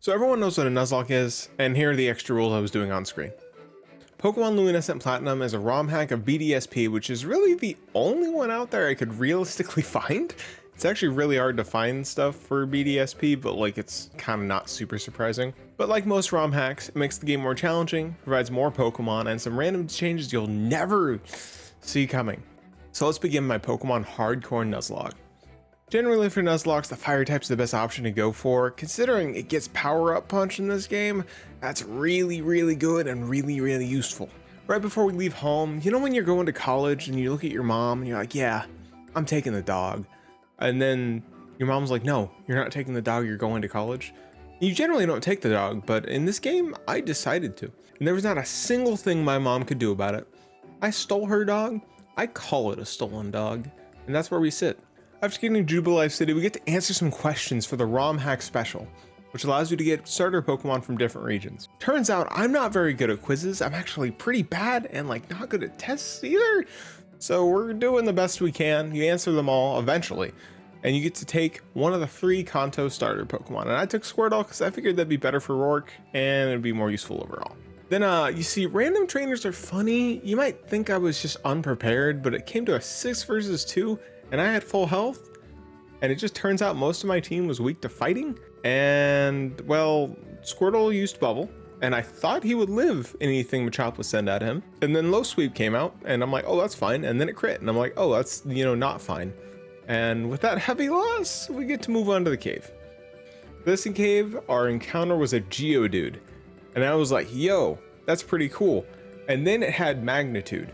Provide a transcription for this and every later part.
So everyone knows what a Nuzlocke is, and here are the extra rules I was doing on screen. Pokemon Luminescent Platinum is a ROM hack of BDSP, which is really the only one out there I could realistically find. It's actually really hard to find stuff for BDSP, but like it's kind of not super surprising. But like most ROM hacks, it makes the game more challenging, provides more Pokemon, and some random changes you'll never see coming. So let's begin my Pokemon Hardcore Nuzlocke. Generally for Nuzlocks, the fire type's the best option to go for. Considering it gets power up punch in this game, that's really good and really useful. Right before we leave home, you know when you're going to college and you look at your mom and you're like, yeah, I'm taking the dog. And then your mom's like, no, you're not taking the dog, you're going to college. You generally don't take the dog, but in this game, I decided to. And there was not a single thing my mom could do about it. I stole her dog, I call it a stolen dog, and that's where we sit. After getting to Jubilife City, we get to answer some questions for the ROM hack special, which allows you to get starter Pokemon from different regions. Turns out I'm not very good at quizzes. I'm actually pretty bad and like not good at tests either. So we're doing the best we can. You answer them all eventually, and you get to take one of the 3 Kanto starter Pokemon. And I took Squirtle because I figured that'd be better for Roark and it'd be more useful overall. Then you see, random trainers are funny. You might think I was just unprepared, but it came to a 6 versus 2 and I had full health. And it just turns out most of my team was weak to fighting. And well, Squirtle used Bubble, and I thought he would live anything Machop would send at him. And then Low Sweep came out, and I'm like, oh, that's fine. And then it crit, and I'm like, oh, that's, not fine. And with that heavy loss, we get to move on to the cave. This cave, our encounter was a Geodude. And I was like, yo, that's pretty cool. And then it had Magnitude.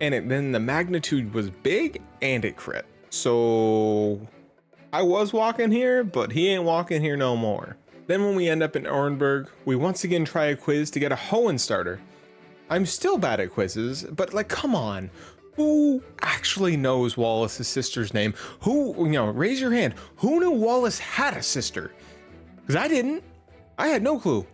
And then the Magnitude was big, and it crit. So I was walking here, but he ain't walking here no more. Then when we end up in Orenburg, we once again try a quiz to get a Hoenn starter. I'm still bad at quizzes, but like, come on. Who actually knows Wallace's sister's name? Who, raise your hand. Who knew Wallace had a sister? Because I didn't. I had no clue.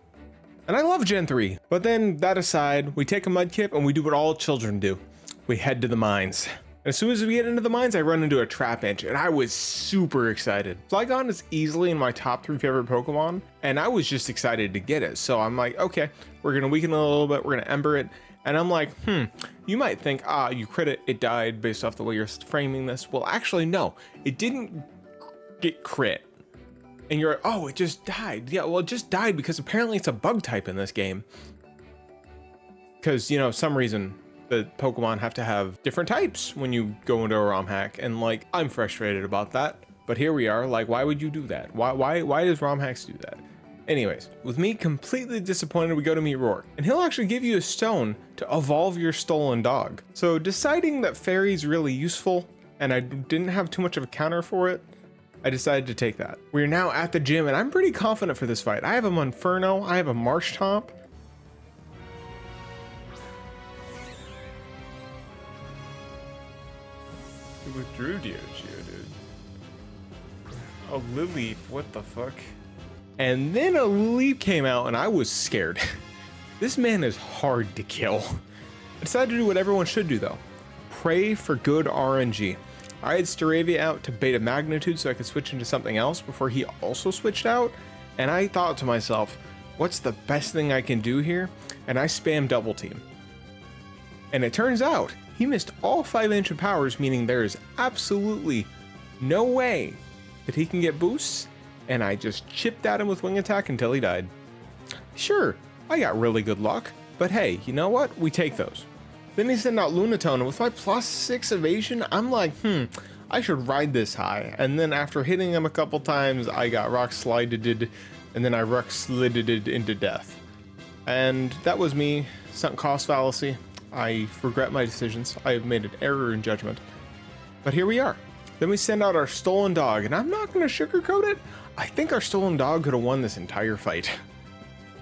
And I love Gen 3. But then that aside, we take a Mudkip and we do what all children do. We head to the mines. And as soon as we get into the mines, I run into a Trapinch, and I was super excited. Flygon is easily in my top 3 favorite Pokemon, and I was just excited to get it. So I'm like, okay, we're gonna weaken it a little bit, we're gonna Ember it. And I'm like, you might think, you crit it, it died based off the way you're framing this. Well, actually, no, it didn't get crit. And you're like, oh, it just died. Yeah, well, it just died because apparently it's a bug type in this game. Because, some reason, the Pokemon have to have different types when you go into a ROM hack, and like, I'm frustrated about that, but here we are. Like, why would you do that? Why does ROM hacks do that? Anyways, with me completely disappointed, we go to meet Roark, and he'll actually give you a stone to evolve your stolen dog. So deciding that Fairy's really useful, and I didn't have too much of a counter for it, I decided to take that. We're now at the gym, and I'm pretty confident for this fight. I have a Monferno, I have a Marshtomp. It withdrew Geodude. Oh, Lily, what the fuck? And then a Leap came out and I was scared. This man is hard to kill. I decided to do what everyone should do though. Pray for good RNG. I had Staravia out to Beta Magnitude so I could switch into something else before he also switched out. And I thought to myself, what's the best thing I can do here? And I spammed Double Team. And it turns out he missed all 5 ancient powers, meaning there is absolutely no way that he can get boosts, and I just chipped at him with Wing Attack until he died. Sure, I got really good luck, but hey, you know what? We take those. Then he sent out Lunatone, and with my +6 evasion, I'm like, I should ride this high. And then after hitting him a couple times, I got Rock Slided, and then I Rock Slided into death. And that was me, sunk cost fallacy. I regret my decisions. I have made an error in judgment. But here we are. Then we send out our stolen dog, and I'm not going to sugarcoat it. I think our stolen dog could have won this entire fight.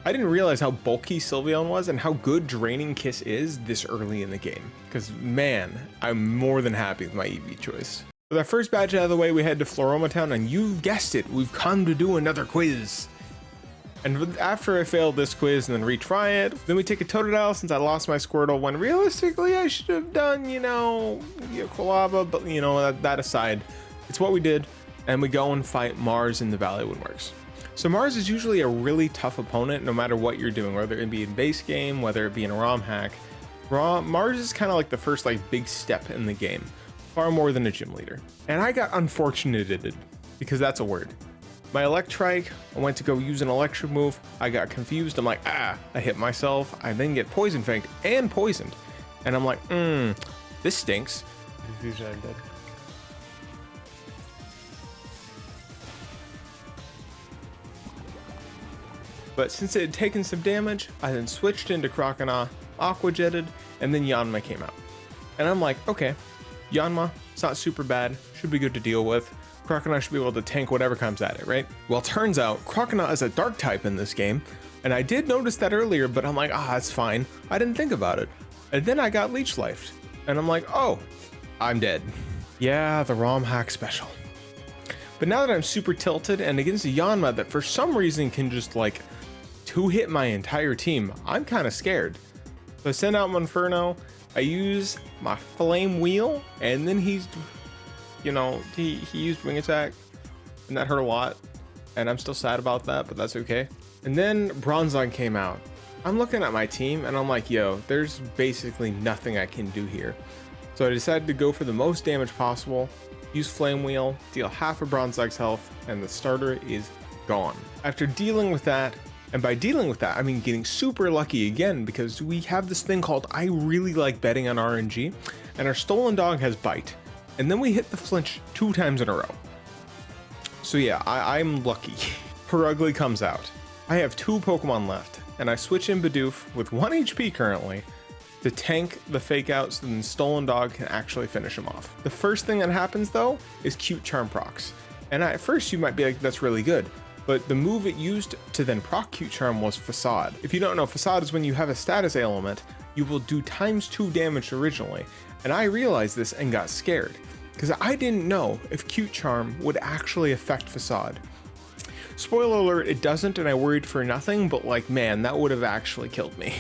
I didn't realize how bulky Sylveon was and how good Draining Kiss is this early in the game. Because man, I'm more than happy with my EV choice. With our first badge out of the way, we head to Floroma Town, and you've guessed it, we've come to do another quiz. And after I failed this quiz and then retry it, then we take a Totodile since I lost my Squirtle when realistically I should have done, Quilava, but that aside, it's what we did, and we go and fight Mars in the Valley Woodworks. So Mars is usually a really tough opponent no matter what you're doing, whether it be in base game, whether it be in a ROM hack. Mars is kind of like the first big step in the game, far more than a gym leader. And I got unfortunated, because that's a word. My Electrike, I went to go use an electric move, I got confused, I'm like, I hit myself, I then get poison fanked and poisoned. And I'm like, this stinks. Confusion, I'm dead. But since it had taken some damage, I then switched into Croconaw, Aqua Jetted, and then Yanma came out. And I'm like, okay, Yanma, it's not super bad, should be good to deal with. Croconaw should be able to tank whatever comes at it, right? Well, turns out Croconaw is a dark type in this game, and I did notice that earlier, but I'm like, that's fine. I didn't think about it. And then I got leech lifed, and I'm like, oh, I'm dead. Yeah, the ROM hack special. But now that I'm super tilted and against a Yanma that for some reason can just two-hit my entire team, I'm kind of scared. So I send out Monferno, I use my flame wheel, and then he used wing attack, and that hurt a lot, and I'm still sad about that, but that's okay. And then Bronzong came out. I'm looking at my team, and I'm like, yo, there's basically nothing I can do here. So I decided to go for the most damage possible, use Flame Wheel, deal half of Bronzong's health, and the starter is gone. After dealing with that, and by dealing with that, I mean getting super lucky again, because we have this thing called I really like betting on RNG, and our Stolen Dog has Bite. And then we hit the flinch 2 times in a row. So yeah, I'm lucky. Perugly comes out. I have 2 Pokemon left, and I switch in Bidoof with 1 HP currently to tank the fake out so then Stolen Dog can actually finish him off. The first thing that happens though is Cute Charm procs. And at first you might be like, that's really good. But the move it used to then proc Cute Charm was Facade. If you don't know, Facade is when you have a status ailment, you will do ×2 damage originally. And I realized this and got scared, because I didn't know if Cute Charm would actually affect Facade. Spoiler alert, it doesn't, and I worried for nothing, but man, that would have actually killed me.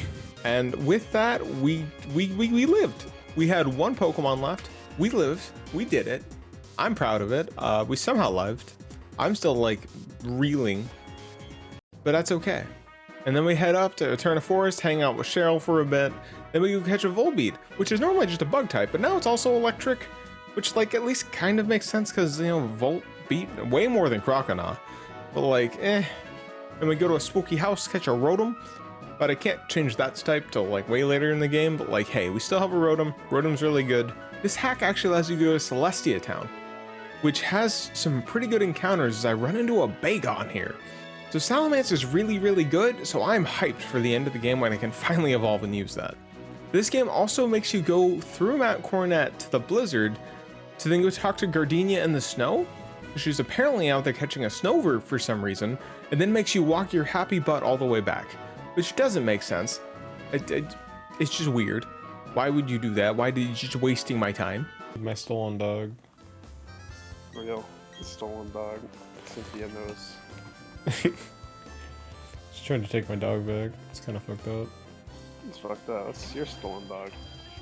And with that, we lived. We had 1 Pokemon left, we lived, we did it. I'm proud of it, we somehow lived. I'm still reeling, but that's okay. And then we head up to Eterna Forest, hang out with Cheryl for a bit. Then we go catch a Volbeat, which is normally just a bug type, but now it's also electric, which at least kind of makes sense because, Volbeat way more than Croconaw. But And we go to a spooky house, catch a Rotom, but I can't change that type till way later in the game. But hey, we still have a Rotom. Rotom's really good. This hack actually allows you to go to Celestia Town, which has some pretty good encounters as I run into a Bagon here. So Salamence is really, really good, so I'm hyped for the end of the game when I can finally evolve and use that. This game also makes you go through Mount Coronet to the Blizzard to then go talk to Gardenia in the snow. She's apparently out there catching a Snover for some reason, and then makes you walk your happy butt all the way back, which doesn't make sense. It's just weird. Why would you do that? Why did you just wasting my time? My Stolen Dog. Real, the Stolen Dog. Cynthia knows. She's trying to take my dog back. It's kind of fucked up. It's fucked up. It's your Stolen Dog.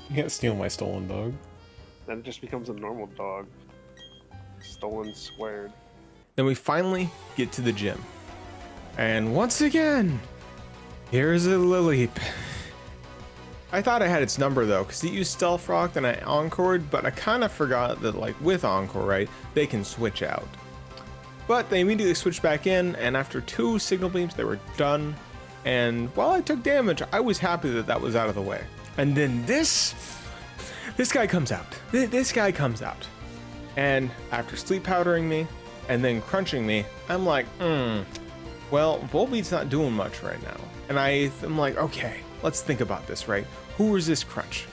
You can't steal my Stolen Dog. Then it just becomes a normal dog. Stolen squared. Then we finally get to the gym. And once again, here's a Lileep. I thought I had its number though, because it used Stealth Rocked and I Encored, but I kind of forgot that with Encore, right, they can switch out. But they immediately switched back in, and after 2 Signal Beams, they were done. And while I took damage, I was happy that that was out of the way. And then this guy comes out. This guy comes out. And after sleep powdering me and then crunching me, I'm like, well, Volbeat's not doing much right now. And I'm like, okay, let's think about this, right? Who resist crunch?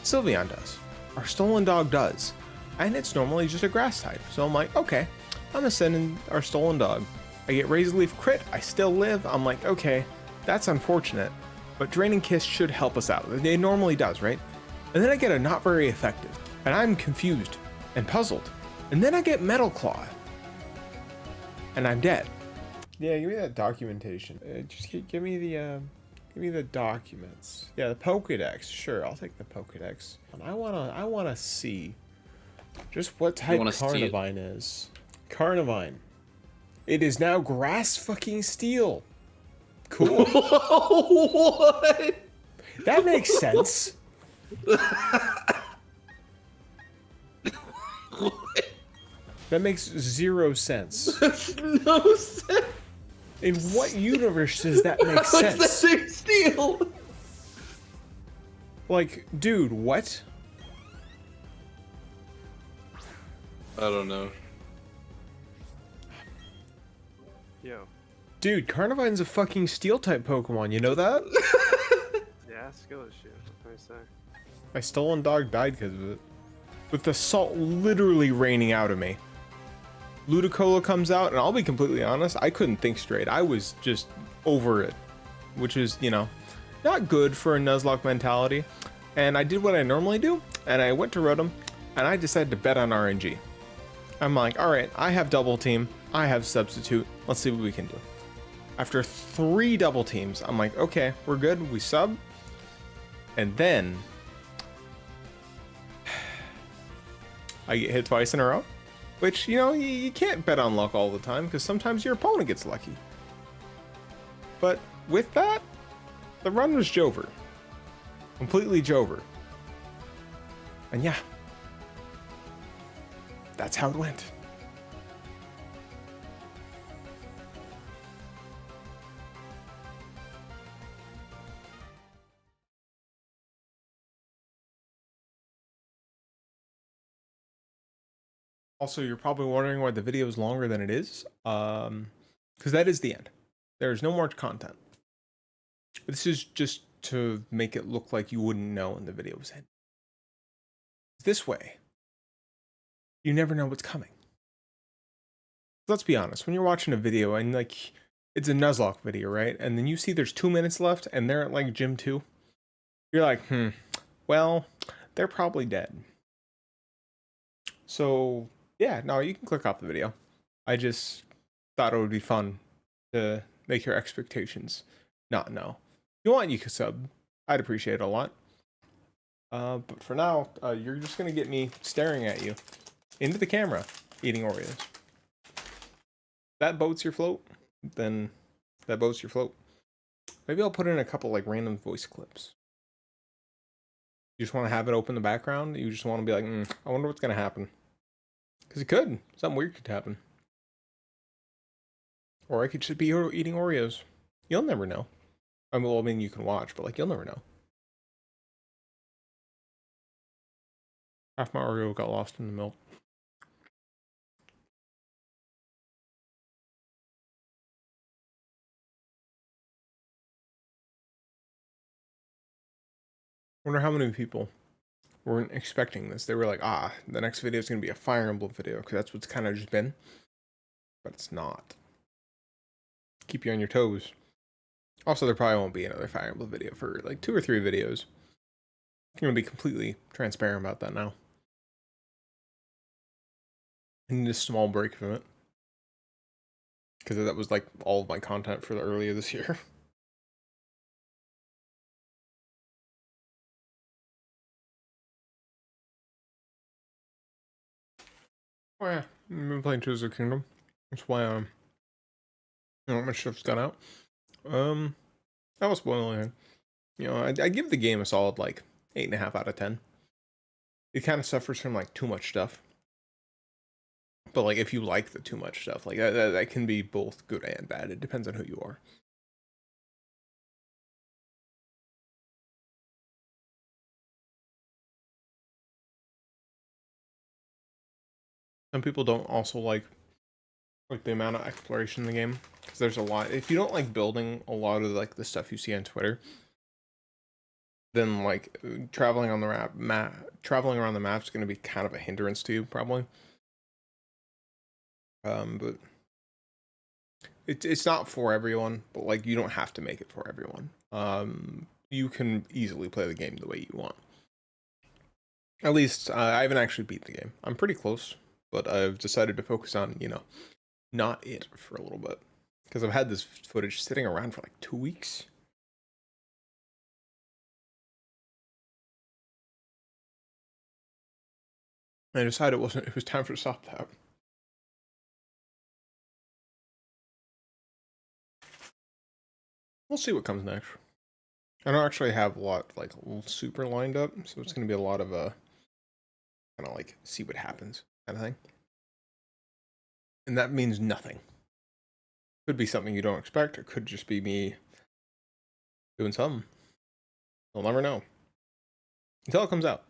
Sylveon does. Our Stolen Dog does. And it's normally just a grass type. So I'm like, okay, I'm gonna send in our Stolen Dog. I get Razor Leaf crit, I still live. I'm like, okay, that's unfortunate, but Draining Kiss should help us out. It normally does, right? And then I get a not very effective, and I'm confused and puzzled. And then I get Metal Claw, and I'm dead. Yeah, give me that documentation. Just give me the documents. Yeah, the Pokédex. Sure, I'll take the Pokédex. And I wanna see just what type Carnivine is. Carnivine. It is now grass fucking steel. Cool. What? That makes sense. That makes 0 sense. That's no sense. In what universe does that make How is that sense? big steel? Like, dude, what? I don't know. Yo. Dude, Carnivine's a fucking steel type Pokemon, you know that? Yeah, skill is shit. What can I say? My stolen dog died because of it. With the salt literally raining out of me. Ludicolo comes out, and I'll be completely honest, I couldn't think straight. I was just over it. Which is, you know, not good for a Nuzlocke mentality. And I did what I normally do, and I went to Rotom, and I decided to bet on RNG. I'm like, alright, I have double team, I have substitute, let's see what we can do. After 3 double teams, I'm like, okay, we're good, we sub. And then I get hit twice in a row, which, you know, you can't bet on luck all the time because sometimes your opponent gets lucky. But with that, the run was Jover. Completely Jover. And yeah, that's how it went. Also, you're probably wondering why the video is longer than it is. Because that is the end. There is no more content. This is just to make it look like you wouldn't know when the video was ending. This way, you never know what's coming. Let's be honest, when you're watching a video and like, it's a Nuzlocke video, right? And then you see there's 2 minutes left and they're at like gym 2. You're like, well, they're probably dead. So yeah, no, you can click off the video. I just thought it would be fun to make your expectations not know. If you want, you can sub. I'd appreciate it a lot. But for now, you're just gonna get me staring at you into the camera, eating Oreos. That boats your float, then that boats your float. Maybe I'll put in a couple like random voice clips. You just want to have it open in the background. You just want to be like, I wonder what's gonna happen. Because it could. Something weird could happen. Or I could just be eating Oreos. You'll never know. I mean, you can watch, but like, you'll never know. Half my Oreo got lost in the milk. Wonder how many people weren't expecting this. They were like, the next video is going to be a Fire Emblem video, because that's what's kind of just been. But it's not. Keep you on your toes. Also, there probably won't be another Fire Emblem video for like 2 or 3 videos. I'm going to be completely transparent about that now. I need a small break from it. Because that was like all of my content for the earlier this year. Oh yeah, I've been playing Tears of the Kingdom. That's why not much stuff's gone out. That was spoiling. You know, I give the game a solid like 8.5 out of 10. It kind of suffers from like too much stuff. But like if you like the too much stuff, like that can be both good and bad. It depends on who you are. Some people don't also like the amount of exploration in the game, because there's a lot. If you don't like building a lot of like the stuff you see on Twitter, then like traveling on the traveling around the map is going to be kind of a hindrance to you probably. But it's not for everyone, but like you don't have to make it for everyone. You can easily play the game the way you want. At least I haven't actually beat the game. I'm pretty close, but I've decided to focus on, you know, not it for a little bit, because I've had this footage sitting around for like 2 weeks. I decided it was time to stop that. we'll see what comes next. I don't actually have a lot like super lined up, so it's gonna be a lot of kind of like see what happens kind of thing. And that means nothing. Could be something you don't expect, or could just be me doing something. You'll never know until it comes out.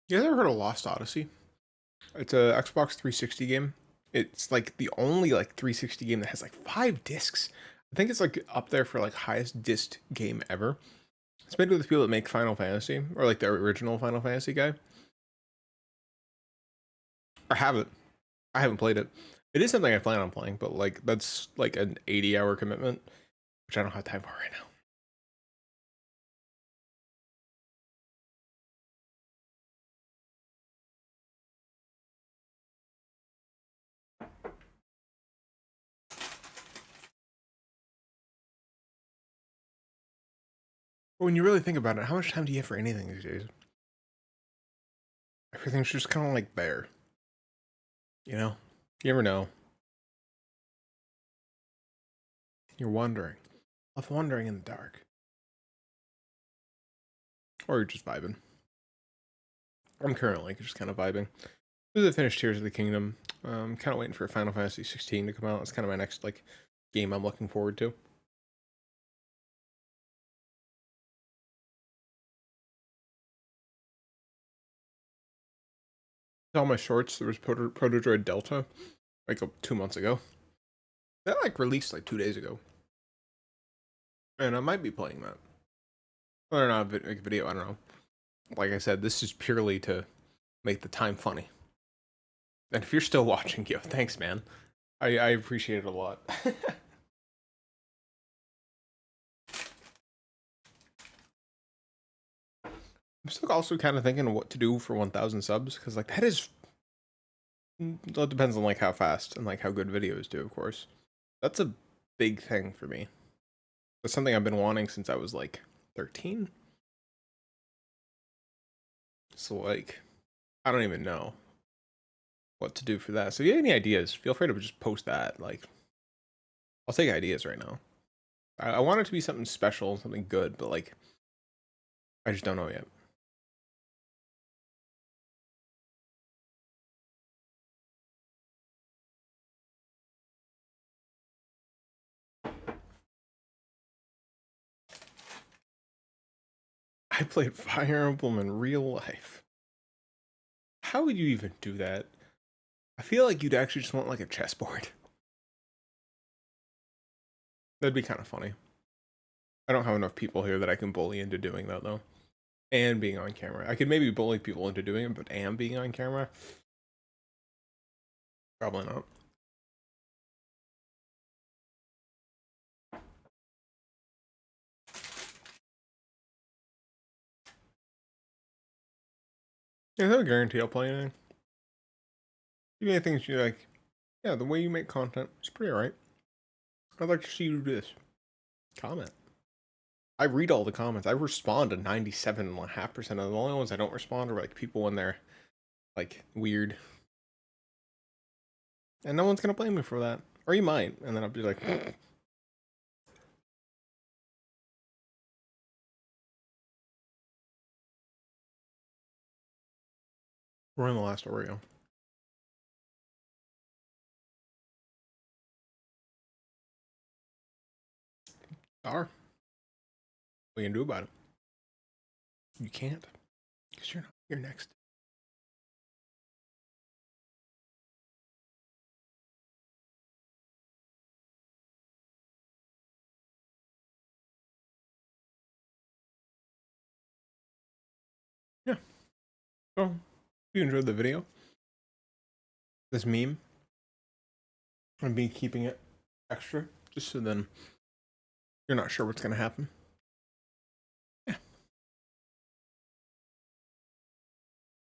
You guys ever heard of Lost Odyssey? It's a Xbox 360 game. It's like the only like 360 game that has like 5 discs. I think it's like up there for like highest disc game ever. It's made with the people that make Final Fantasy, or like the original Final Fantasy guy. I have it. I haven't played it. It is something I plan on playing, but like that's like an 80-hour commitment, which I don't have time for right now. But when you really think about it, how much time do you have for anything these days? Everything's just kind of like there. You know? You never know. You're wandering. Love wandering in the dark. Or you're just vibing. I'm currently just kind of vibing. This is the finished Tears of the Kingdom. I'm kind of waiting for Final Fantasy 16 to come out. It's kind of my next like game I'm looking forward to. All my shorts, there was Proto Droid Delta like 2 months ago. That like released like 2 days ago. And I might be playing that. Whether or not a video, I don't know. Like I said, this is purely to make the time funny. And if you're still watching, yo, thanks, man. I appreciate it a lot. I'm still also kind of thinking of what to do for 1,000 subs, because like that is, well, it depends on like how fast and like how good videos do, of course. That's a big thing for me. That's something I've been wanting since I was like 13. So like, I don't even know what to do for that. So if you have any ideas, feel free to just post that. Like, I'll take ideas right now. I want it to be something special, something good, but like, I just don't know yet. I played Fire Emblem in real life. How would you even do that? I feel like you'd actually just want like a chessboard. That'd be kind of funny. I don't have enough people here that I can bully into doing that though. And being on camera. I could maybe bully people into doing it, but being on camera? Probably not. Yeah, no guarantee I'll play anything. Even the things you like, yeah, the way you make content is pretty alright. I'd like to see you do this. Comment. I read all the comments. I respond to 97.5% of them. The only ones I don't respond are like people when they're like weird. And no one's gonna blame me for that. Or you might, and then I'll be like, we're in the last Oreo. What you can do about it? You can't. Because you're not. You're next. Yeah. So, if you enjoyed the video, this meme, I'm keeping it extra, just so then you're not sure what's going to happen.